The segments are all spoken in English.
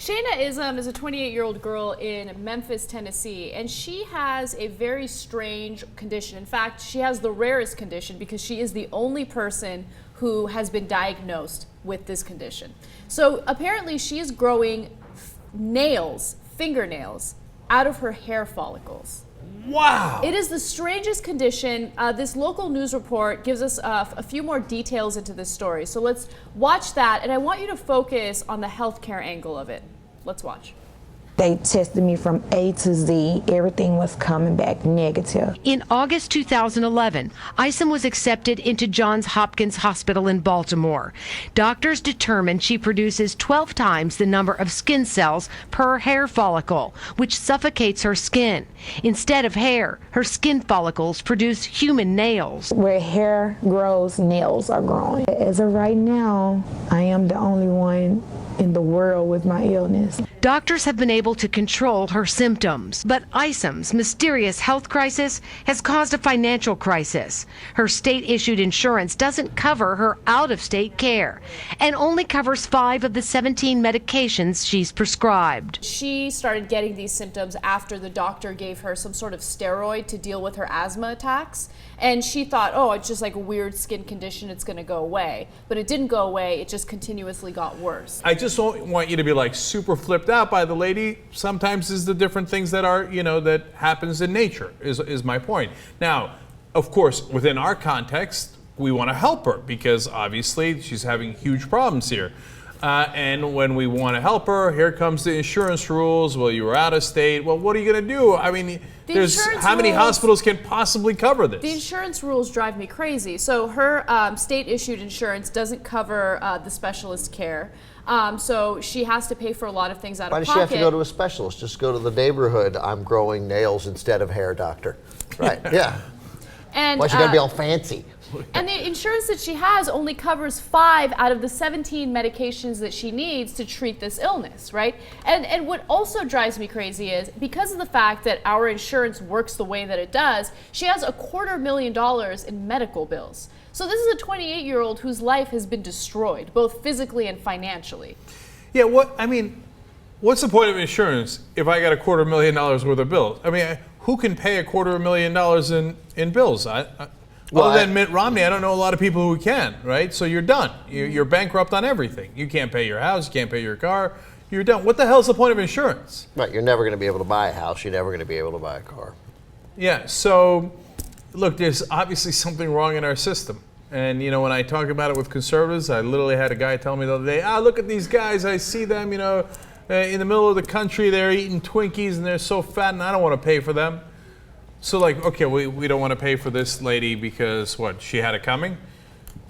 Shanya Isom is a 28-year-old girl in Memphis, Tennessee, and she has a very strange condition. In fact, she has the rarest condition because she is the only person who has been diagnosed with this condition. So apparently she is growing nails, fingernails, out of her hair follicles. Wow! It is the strangest condition. This local news report gives us a few more details into this story. So let's watch that, and I want you to focus on the healthcare angle of it. Let's watch. They tested me from A to Z. Everything was coming back negative. In August 2011, Isom was accepted into Johns Hopkins Hospital in Baltimore. Doctors determined she produces 12 times the number of skin cells per hair follicle, which suffocates her skin. Instead of hair, her skin follicles produce human nails. Where hair grows, nails are growing. As of right now, I am the only one in the world with my illness. Doctors have been able to control her symptoms, but Isom's mysterious health crisis has caused a financial crisis. Her state-issued insurance doesn't cover her out-of-state care and only covers 5 of the 17 medications she's prescribed. She started getting these symptoms after the doctor gave her some sort of steroid to deal with her asthma attacks, and she thought, oh, it's just like a weird skin condition, it's going to go away. But it didn't go away, it just continuously got worse. I just don't want you to be like super flipped out by the lady. Sometimes it's the different things that are, that happens in nature is my point. Now, of course, within our context, we want to help her because obviously she's having huge problems here. And when we want to help her, here comes the insurance rules. Well, you were out of state. Well, what are you going to do? I mean, how many hospitals can possibly cover this? The insurance rules drive me crazy. So her state-issued insurance doesn't cover the specialist care. So she has to pay for a lot of things out of pocket. Why does she have to go to a specialist? Just go to the neighborhood, I'm growing nails instead of hair doctor. Right, yeah. And why she gotta be all fancy? And the insurance that she has only covers 5 out of the 17 medications that she needs to treat this illness, right? And what also drives me crazy is because of the fact that our insurance works the way that it does, she has $250,000 in medical bills. So this is a 28-year-old whose life has been destroyed, both physically and financially. Yeah, what's the point of insurance if I got $250,000 worth of bills? I mean, who can pay $250,000 in bills? Other than Mitt Romney, I don't know a lot of people who can, right? So you're done. You're bankrupt on everything. You can't pay your house, you can't pay your car, you're done. What the hell's the point of insurance? Right, you're never going to be able to buy a house, you're never going to be able to buy a car. Yeah, so look, there's obviously something wrong in our system. And when I talk about it with conservatives, I literally had a guy tell me the other day, look at these guys, I see them, in the middle of the country, they're eating Twinkies and they're so fat and I don't want to pay for them. So okay, we don't want to pay for this lady because what, she had it coming?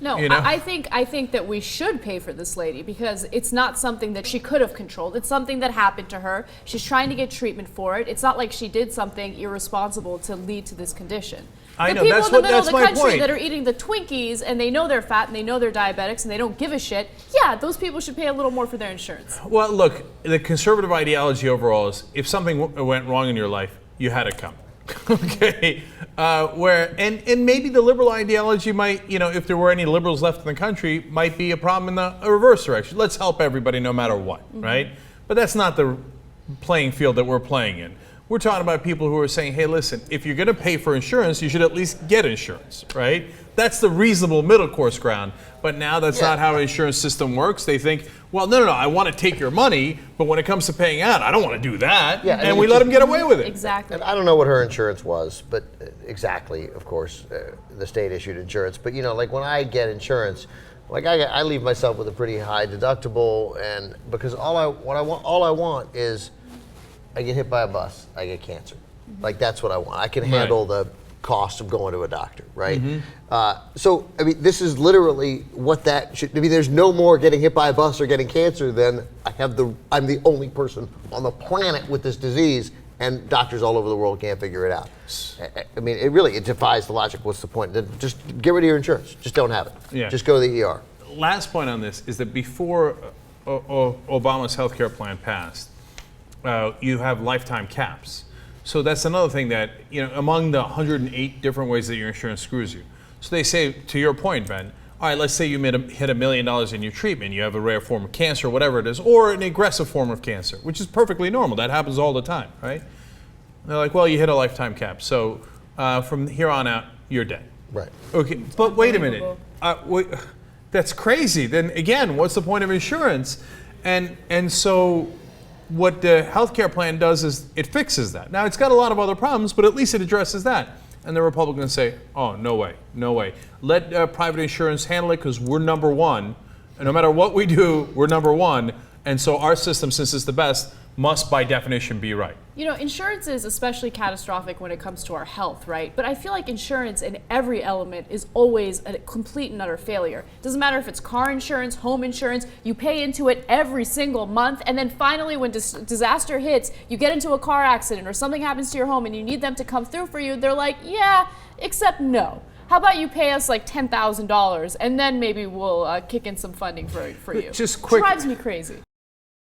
No, I think that we should pay for this lady because it's not something that she could have controlled. It's something that happened to her. She's trying to get treatment for it. It's not like she did something irresponsible to lead to this condition. I know, the people in the middle of the country point. that are eating the Twinkies and they know they're fat and they know they're diabetics and they don't give a shit, yeah, those people should pay a little more for their insurance. Well, look, the conservative ideology overall is if something went wrong in your life, you had it come. Okay, and maybe the liberal ideology might, if there were any liberals left in the country, might be a problem in the reverse direction. Let's help everybody no matter what, right? But that's not the playing field that we're playing in. We're talking about people who are saying, hey, listen, if you're going to pay for insurance, you should at least get insurance, right? That's the reasonable middle course ground. But now that's not how an insurance system works. They think, well, no, I want to take your money, but when it comes to paying out, I don't want to do that. Yeah, and we let them get away with it. Exactly. And I don't know what her insurance was, but exactly, of course, the state-issued insurance. But, like when I get insurance, I leave myself with a pretty high deductible, and because all I want is I get hit by a bus, I get cancer. Like that's what I want. I can handle the cost of going to a doctor, right? So, this is literally what that should. There's no more getting hit by a bus or getting cancer than I'm the only person on the planet with this disease, and doctors all over the world can't figure it out. It defies the logic. What's the point? Just get rid of your insurance. Just don't have it. Yeah. Just go to the ER. Last point on this is that before Obama's health care plan passed, you have lifetime caps. So that's another thing that, among the 108 different ways that your insurance screws you. So they say, to your point, Ben, all right, let's say you hit $1 million in your treatment. You have a rare form of cancer, whatever it is, or an aggressive form of cancer, which is perfectly normal. That happens all the time, right? They're like, well, you hit a lifetime cap. So from here on out, you're dead. Right. Okay, but wait a minute. That's crazy. Then again, what's the point of insurance? And so what the healthcare plan does is it fixes that. Now, it's got a lot of other problems, but at least it addresses that. And the Republicans say, oh, no way, no way. Let private insurance handle it because we're number one. And no matter what we do, we're number one. And so our system, since it's the best, must by definition be right. You know, insurance is especially catastrophic when it comes to our health, right? But I feel like insurance in every element is always a complete and utter failure. Doesn't matter if it's car insurance, home insurance, you pay into it every single month, and then finally when disaster hits, you get into a car accident or something happens to your home and you need them to come through for you, they're like, yeah, except no. How about you pay us like $10,000 and then maybe we'll kick in some funding for you? Just quick. Drives me crazy.